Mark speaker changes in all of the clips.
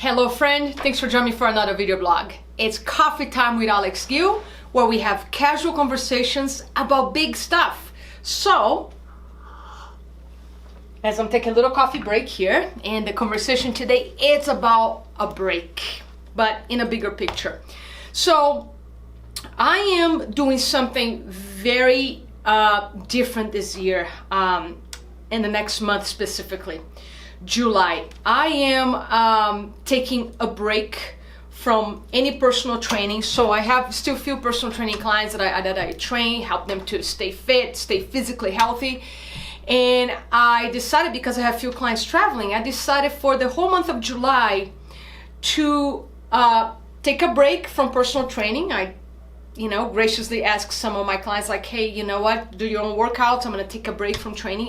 Speaker 1: Hello friend, thanks for joining me for another video blog. It's coffee time with Alex Gill, where we have casual conversations about big stuff. So, as I'm taking a little coffee break here, and the conversation today, it's about a break, but in a bigger picture. So, I am doing something very different this year, in the next month specifically. July. I am taking a break from any personal training. So I have still few personal training clients that I train, help them to stay fit, stay physically healthy. And I decided, because I have few clients traveling, I decided for the whole month of July to take a break from personal training. I graciously ask some of my clients, like, hey, you know what, do your own workouts. I'm gonna take a break from training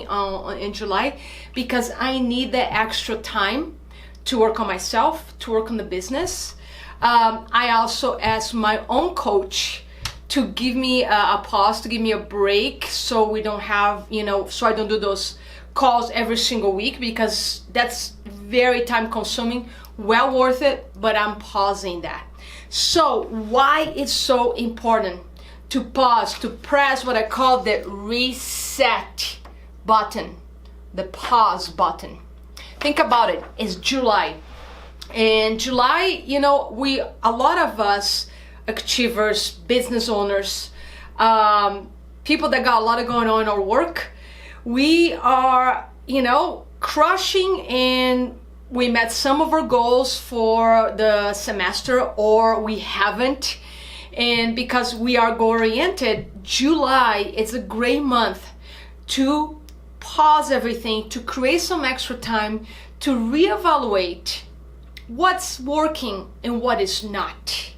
Speaker 1: in July because I need that extra time to work on myself, to work on the business. I also asked my own coach to give me a pause, to give me a break, so we don't have, so I don't do those calls every single week, because that's very time consuming, well worth it, but I'm pausing that. So why it's so important to pause, to press what I call the reset button, the pause button. Think about it, it's July. And July, a lot of us achievers, business owners, people that got a lot of going on in our work, we are, crushing, and we met some of our goals for the semester, or we haven't. And because we are goal-oriented, July is a great month to pause everything, to create some extra time, to reevaluate what's working and what is not.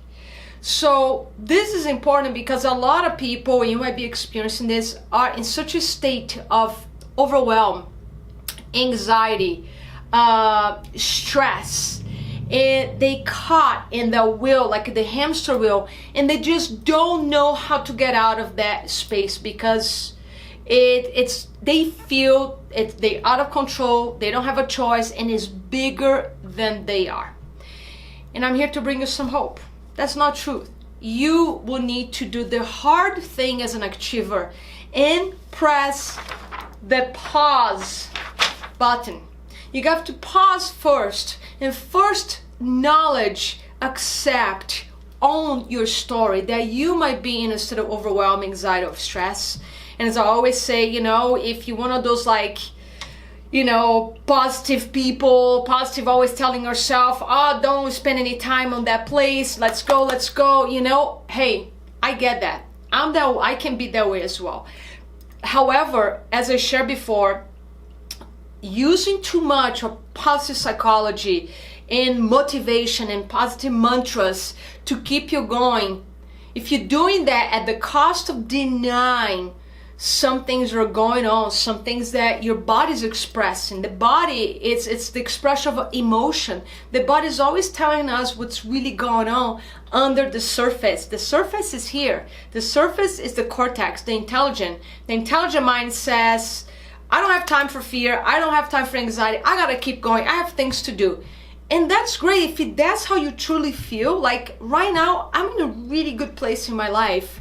Speaker 1: So this is important because a lot of people, you might be experiencing this, are in such a state of overwhelm, anxiety, stress, and they caught in the wheel, like the hamster wheel, and they just don't know how to get out of that space, because they feel they're out of control, they don't have a choice, and it's bigger than they are. And I'm here to bring you some hope. That's not truth. You will need to do the hard thing as an achiever and press the pause button. You got to pause first, and first acknowledge, accept, own your story that you might be in a state of overwhelm, anxiety, or stress. And as I always say, if you're one of those positive people, positive, always telling yourself, oh, don't spend any time on that place, let's go, hey, I get that. I can be that way as well. However, as I shared before, using too much of positive psychology and motivation and positive mantras to keep you going, if you're doing that at the cost of denying some things are going on, some things that your body's expressing. The body, it's the expression of emotion. The body is always telling us what's really going on under the surface. The surface is here. The surface is the cortex, the intelligent. The intelligent mind says, I don't have time for fear, I don't have time for anxiety, I gotta keep going, I have things to do. And that's great if that's how you truly feel. Like right now, I'm in a really good place in my life.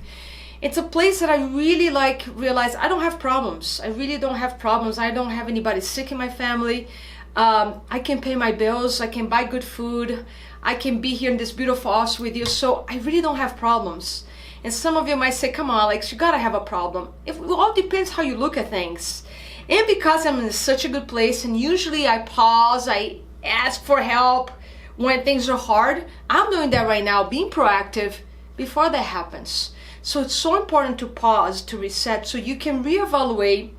Speaker 1: It's a place that I really realize I don't have problems. I really don't have problems. I don't have anybody sick in my family. I can pay my bills, I can buy good food, I can be here in this beautiful office with you. So I really don't have problems. And some of you might say, come on, Alex, you gotta have a problem. It all depends how you look at things. And because I'm in such a good place, and usually I pause, I ask for help when things are hard, I'm doing that right now, being proactive before that happens. So it's so important to pause, to reset, so you can reevaluate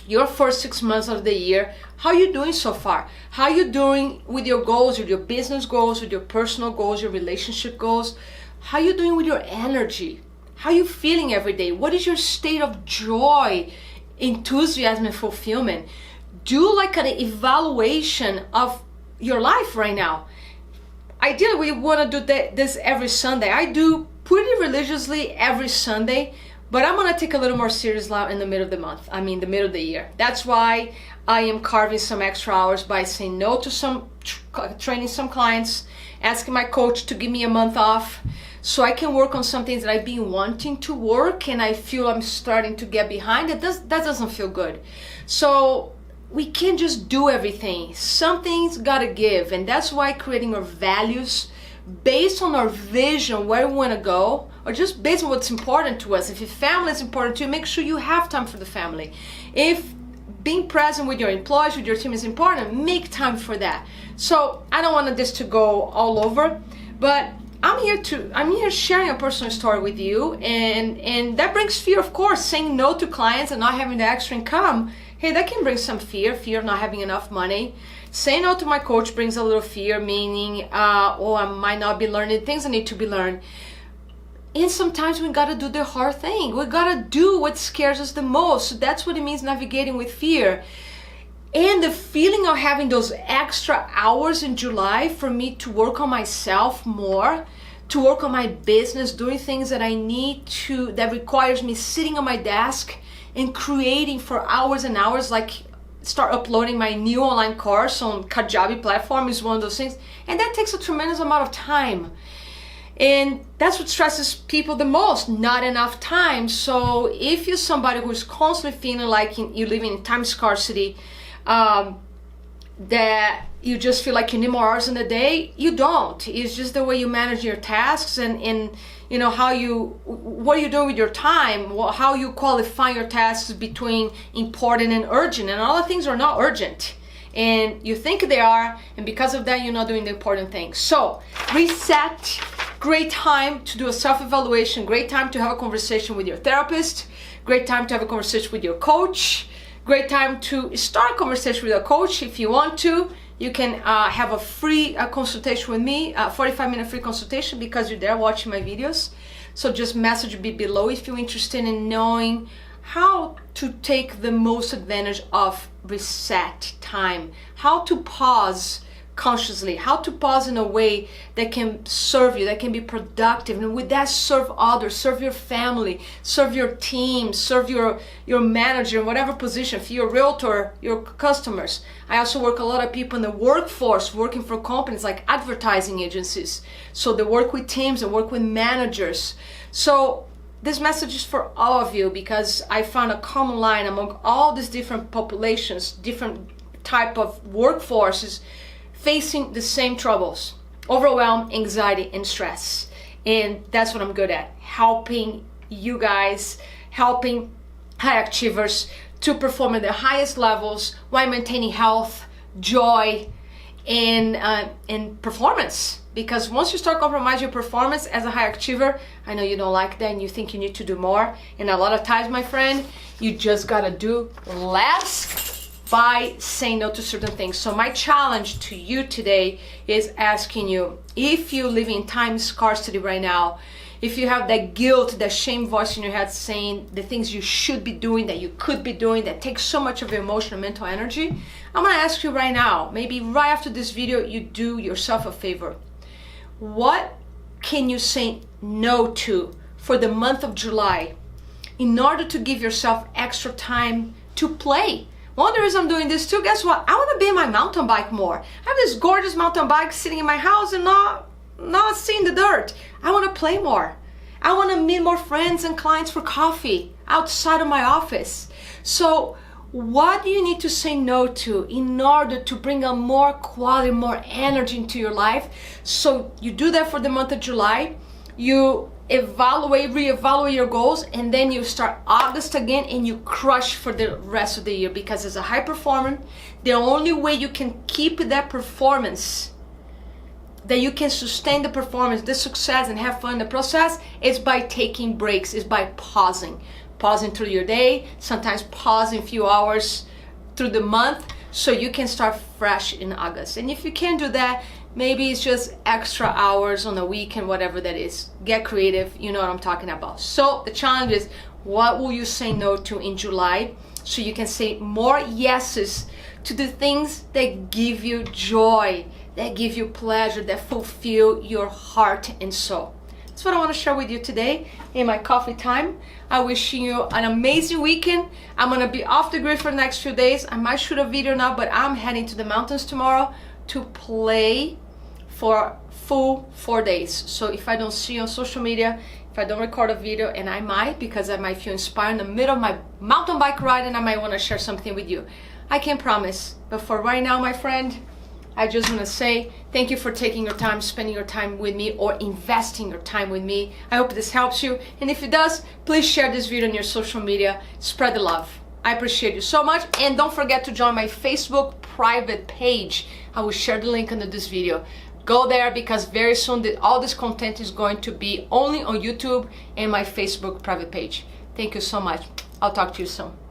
Speaker 1: your first 6 months of the year. How are you doing so far? How are you doing with your goals, with your business goals, with your personal goals, your relationship goals? How are you doing with your energy? How are you feeling every day? What is your state of joy, enthusiasm, and fulfillment? Do an evaluation of your life right now. Ideally, we want to do this every Sunday. I do pretty religiously every Sunday, but I'm gonna take a little more serious now in the middle of the month. The middle of the year. That's why I am carving some extra hours by saying no to some training some clients, asking my coach to give me a month off so I can work on some things that I've been wanting to work and I feel I'm starting to get behind. That doesn't feel good. So we can't just do everything. Something's gotta give, and that's why creating our values based on our vision, where we want to go, or just based on what's important to us. If your family is important to you, make sure you have time for the family. If being present with your employees, with your team is important, make time for that. So I don't want this to go all over, but I'm here sharing a personal story with you, and that brings fear, of course. Saying no to clients and not having the extra income, hey, that can bring some fear of not having enough money. Saying no to my coach brings a little fear, meaning, I might not be learning things I need to be learned. And sometimes we gotta do the hard thing. We gotta do what scares us the most. So that's what it means navigating with fear. And the feeling of having those extra hours in July for me to work on myself more, to work on my business, doing things that I need to, that requires me sitting on my desk and creating for hours and hours, like start uploading my new online course on Kajabi platform is one of those things. And that takes a tremendous amount of time. And that's what stresses people the most, not enough time. So if you're somebody who's constantly feeling like you live in time scarcity, that you just feel like you need more hours in the day, you don't. It's just the way you manage your tasks and you know what you do with your time, how you qualify your tasks between important and urgent. And all the things are not urgent, and you think they are, and because of that you're not doing the important things. So reset. Great time to do a self-evaluation, great time to have a conversation with your therapist, great time to have a conversation with your coach, great time to start a conversation with a coach. If you want to, you can have a free consultation with me, 45-minute free consultation, because you're there watching my videos. So just message me below if you're interested in knowing how to take the most advantage of reset time, how to pause consciously, how to pause in a way that can serve you, that can be productive, and with that serve others, serve your family, serve your team, serve your manager in whatever position, if you're a realtor, your customers. I also work a lot of people in the workforce, working for companies like advertising agencies. So they work with teams and work with managers. So this message is for all of you, because I found a common line among all these different populations, different type of workforces, facing the same troubles: overwhelm, anxiety, and stress. And that's what I'm good at, helping you guys, helping high achievers to perform at the highest levels while maintaining health, joy, and performance. Because once you start compromising your performance as a high achiever, I know you don't like that and you think you need to do more. And a lot of times, my friend, you just gotta do less by saying no to certain things. So my challenge to you today is asking you, if you live in time scarcity right now, if you have that guilt, that shame voice in your head saying the things you should be doing, that you could be doing, that takes so much of your emotional mental energy, I'm gonna ask you right now, maybe right after this video, you do yourself a favor. What can you say no to for the month of July in order to give yourself extra time to play? One of the reasons I'm doing this too, guess what? I want to be on my mountain bike more. I have this gorgeous mountain bike sitting in my house and not seeing the dirt. I want to play more. I want to meet more friends and clients for coffee outside of my office. So what do you need to say no to in order to bring a more quality, more energy into your life? So you do that for the month of July. You reevaluate your goals, and then you start August again and you crush for the rest of the year. Because as a high performer, the only way you can keep that performance, that you can sustain the performance, the success, and have fun in the process, is by taking breaks, is by pausing through your day, sometimes pausing a few hours through the month, so you can start fresh in August. And if you can't do that, maybe it's just extra hours on the weekend, whatever that is. Get creative, you know what I'm talking about. So the challenge is, what will you say no to in July, so you can say more yeses to the things that give you joy, that give you pleasure, that fulfill your heart and soul. that's what I want to share with you today in my coffee time. I wish you an amazing weekend. I'm gonna be off the grid for the next few days. I might shoot a video now, but I'm heading to the mountains tomorrow to play for full 4 days. So if I don't see you on social media, if I don't record a video, and I might, because I might feel inspired in the middle of my mountain bike ride and I might want to share something with you. I can't promise, but for right now, my friend, I just want to say thank you for taking your time, spending your time with me, or investing your time with me. I hope this helps you, and if it does, please share this video on your social media. Spread the love. I appreciate you so much, and don't forget to join my Facebook private page. I will share the link under this video. Go there, because very soon all this content is going to be only on YouTube and my Facebook private page. Thank you so much. I'll talk to you soon.